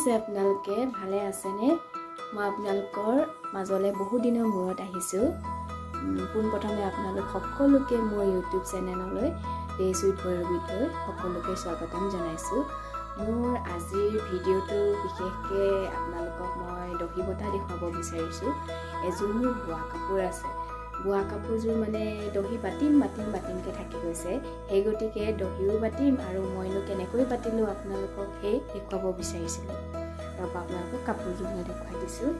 আছে আপোনালোকে ভালে আছেনে? মই আপোনালোকৰ মাজলৈ বহু দিনৰ মূৰত আহিছোঁ। পোনপ্ৰথমে আপোনালোক সকলোকে মোৰ ইউটিউব চেনেললৈ ডেইজ উইথ ভৈৰৱীলৈ সকলোকে স্বাগতম জনাইছোঁ। মোৰ আজিৰ ভিডিঅ'টো বিশেষকৈ আপোনালোকক মই দহি বটা দেখুৱাব বিচাৰিছোঁ। এযোৰ মোৰ বোৱা কাপোৰ আছে। বোৱা কাপোৰযোৰ মানে দহি বাটিমকৈ থাকি গৈছে। সেই গতিকে দহিও বাটিম আৰু মইনো কেনেকৈ বাটিলোঁ আপোনালোকক সেই দেখুৱাব বিচাৰিছিলোঁ। আৰু আপোনালোকক কাপোৰযোৰ মই দেখুৱাই দিছোঁ।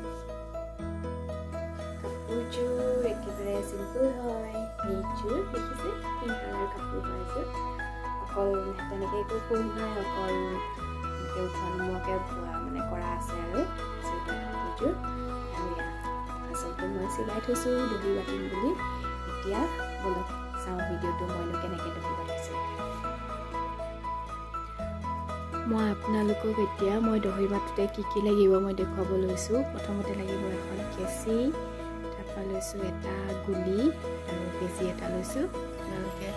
কাপোৰযোৰ একেবাৰে চিম্পুল হয়, নিটযোৰ দেখিছে, পিংক কালাৰ কাপোৰ হয় এযোৰ। অকল তেনেকৈ একো ফুল নাই, অকল উঠোৱা নোমোৱাকৈ বোৱা মানে কৰা আছে আৰু কাপোৰযোৰ। আৰু আচলতে মই চিলাই থৈছোঁ দহি বাটিম বুলি। এতিয়া বলক চাওঁ ভিডিঅ'টো মইনো কেনেকৈ দহি বাটিছোঁ। মই আপোনালোকক এতিয়া মই দহি বাটোতে কি লাগিব মই দেখুৱাব লৈছোঁ। প্ৰথমতে লাগিব এখন কেঁচি, তাৰপৰা লৈছোঁ এটা গুলি আৰু বেজি এটা লৈছোঁ। আপোনালোকে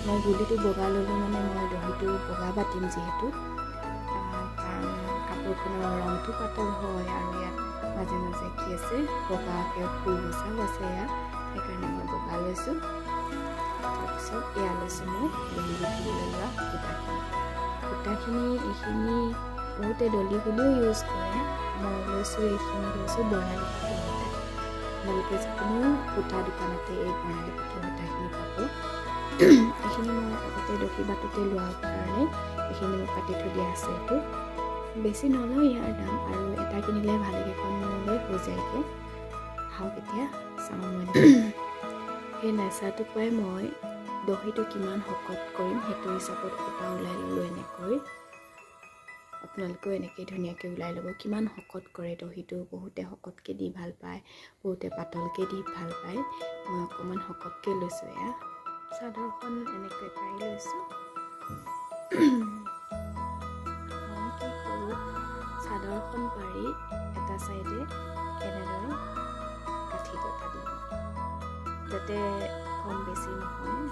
মই গুলিটো বগা ল'লোঁ মানে মই দহিটো বগা বাটিম যিহেতু, কাৰণ কাপোৰখনৰ ৰংটো পাতল হয় আৰু ইয়াত মাজে মাজে কি আছে বগাকৈ ফুল বচাও আছে ইয়াত, সেইকাৰণে মই বগা লৈছোঁ। তাৰপিছত এয়া লৈছোঁ মই দহি বাটিবলৈ লোৱা সূতাখিনি। এইখিনি বহুতে দলি গুলিও ইউজ কৰে, মই লৈছোঁ এইখিনি লৈছোঁ বৰ্ণালী পাটৰ সূতা। আপোনালোকে যিকোনো সূতা দোকানতে এই বৰ্ণালী পাটৰ সূতাখিনি পাব। এইখিনি মই আগতে দহি বাটোতে লোৱাৰ কাৰণে এইখিনি মোক কাটি থৈ দিয়া আছে। এইটো বেছি নলয় ইয়াৰ দাম, আৰু এটা কিনিলে ভালেকেইখন লৈ হৈ যায়গৈ। আহক এতিয়া চাওঁ মই সেই নেচাটোৰ পৰাই মই দহিটো কিমান শকত কৰিম সেইটো হিচাপত সূতা ওলাই ল'লোঁ। এনেকৈ আপোনালোকেও এনেকৈ ধুনীয়াকৈ ওলাই ল'ব। কিমান শকত কৰে দহিটো, বহুতে শকতকৈ দি ভাল পায়, বহুতে পাতলকৈ দি ভাল পায়। মই অকণমান শকতকৈ লৈছোঁ। এয়া চাদৰখন এনেকৈ পাৰি লৈছোঁ। মই কি কৰোঁ, চাদৰখন পাৰি এটা চাইডে এনেদৰে গাঁঠি এটা দিওঁ যাতে কম বেছি নহয়।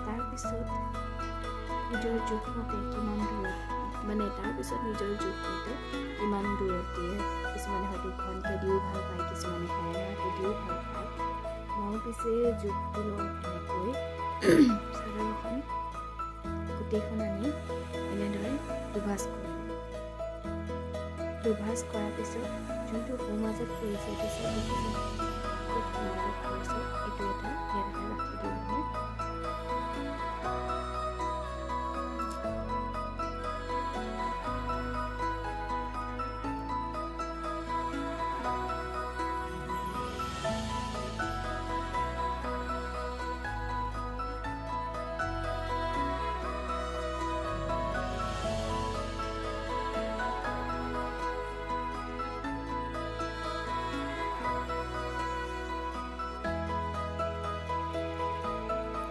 তাৰপিছত নিজৰ জোখমতে কিমান দূৰত, মানে তাৰপিছত নিজৰ জোখমতে কিমান দূৰত দিয়ে। কিছুমানে হয়তো ঘনকৈ দিও ভাল পায়, কিছুমানে হেৰেঙাকৈ দিও ভাল পায়। মই পিছে জোখটো লওঁ এনেকৈ চাদৰখন গোটেইখন আনি এনেদৰে দুভাঁজ কৰোঁ। দুভাঁজ কৰাৰ পিছত যোনটো সোঁমাজত পৰিছে পিছত সোঁমাজত পৰিছে এইটো এটা ইয়াত এটা ৰাখি দিওঁ মই।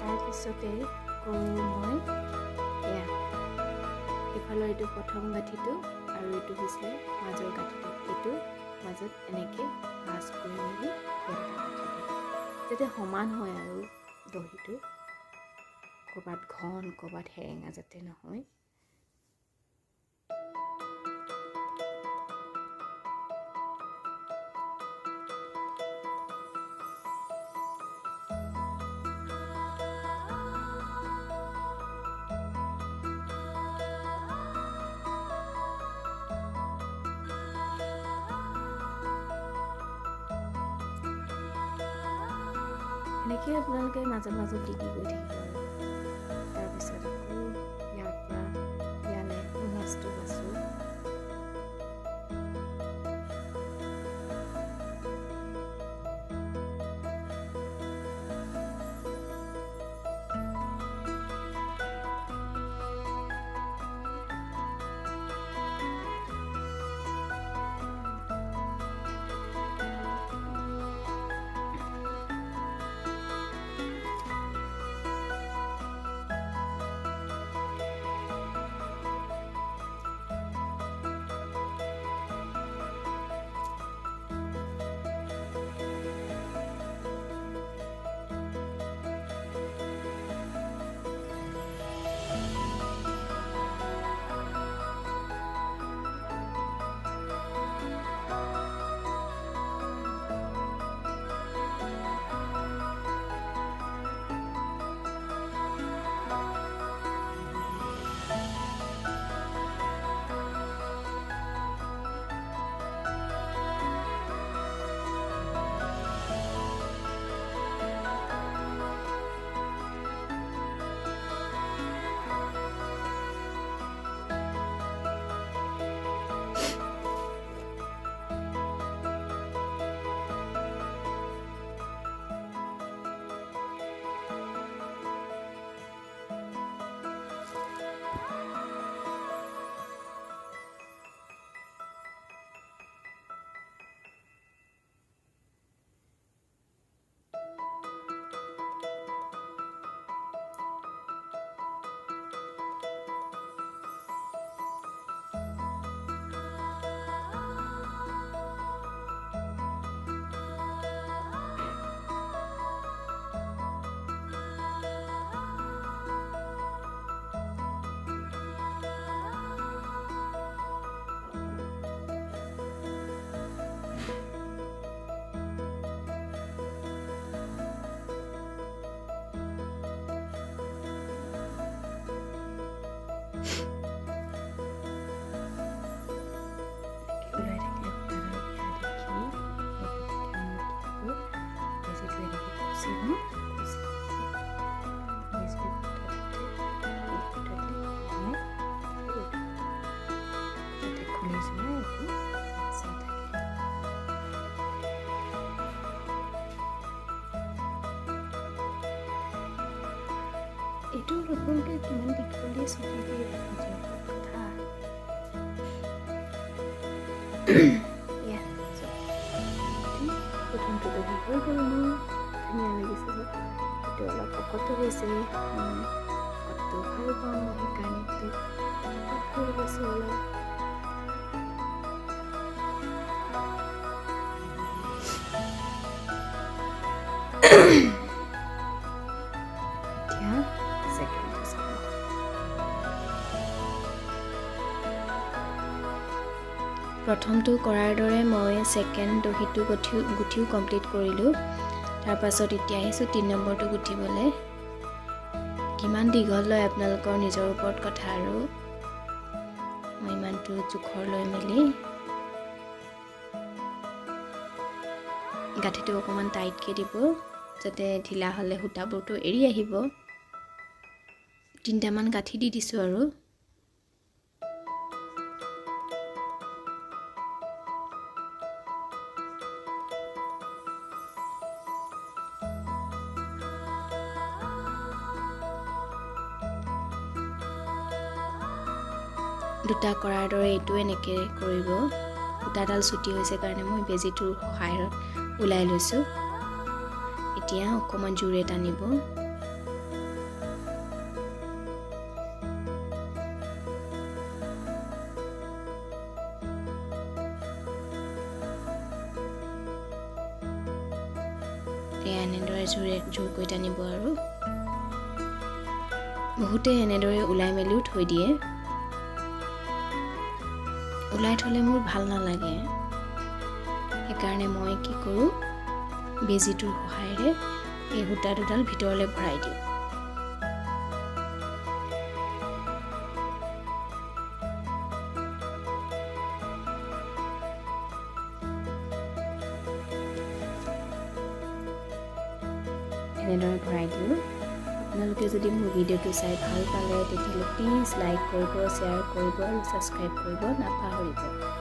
তাৰপিছতে কৰোঁ মই এয়া এইফালৰ এইটো প্ৰথম গাঁঠিটো আৰু এইটো হৈছে মাজৰ গাঁঠিটো। এইটো মাজত এনেকৈ ভাঁজ কৰি মেলি যাতে সমান হয় আৰু দহিটো, ক'ৰবাত ঘন ক'ৰবাত হেৰেঙা যাতে নহয়। এনেকৈ আপোনালোকে মাজত দি গৈ থাকিব আৰু তাৰপিছত আকৌ ইয়াৰ পৰা ইয়ালৈ মাছটো বাছোঁ। খুচি লওঁ খুলি যোৱা একো এইটো নতুনকৈ কিমান দীঘলীয়া চুটিকৈ নিজৰ কথা প্ৰথমটো দহি হৈ গ'ল মোৰ ধুনীয়া লাগিছে এইটো অলপ শকতো হৈছে শকতটো ভাল পাওঁ সেইকাৰণে এইটো হৈ গৈছে অলপ প্ৰথমটো কৰাৰ দৰে মই ছেকেণ্ড দহিটো গুঠিও কমপ্লিট কৰিলোঁ তাৰপাছত এতিয়া আহিছোঁ 3 নম্বৰটো গুঠিবলৈ কিমান দীঘল লয় আপোনালোকৰ নিজৰ ওপৰত কথা আৰু মই ইমানটো জোখৰ লৈ মেলি গাঁঠিটো অকণমান টাইটকৈ দিব যাতে ঢিলা হ'লে সূতাবোৰটো এৰি আহিব 3টামান গাঁঠি দি দিছোঁ আৰু দুটা কৰাৰ দৰে এইটো এনেকৈ কৰিব সূতাডাল চুটি হৈছে কাৰণে মই বেজীটোৰ সহায়ত ওলাই লৈছোঁ এতিয়া অকণমান জোৰে টানিব এনেদৰে জোৰকৈ টানিব আৰু বহুতে এনেদৰে ওলাই মেলিও থৈ দিয়ে ওলাই থ'লে মোৰ ভাল নালাগে সেইকাৰণে মই কি কৰোঁ বেজীটোৰ সহায়েৰে এই সূতা দুডাল ভিতৰলৈ ভৰাই দিওঁ এনেদৰে ভৰাই দিওঁ আপোনালোকে যদি মোৰ ভিডিঅ'টো চাই ভাল পালে তেতিয়াহ'লে প্লিজ লাইক কৰিব শ্বেয়াৰ কৰিব আৰু ছাবস্ক্ৰাইব কৰিব নাপাহৰিব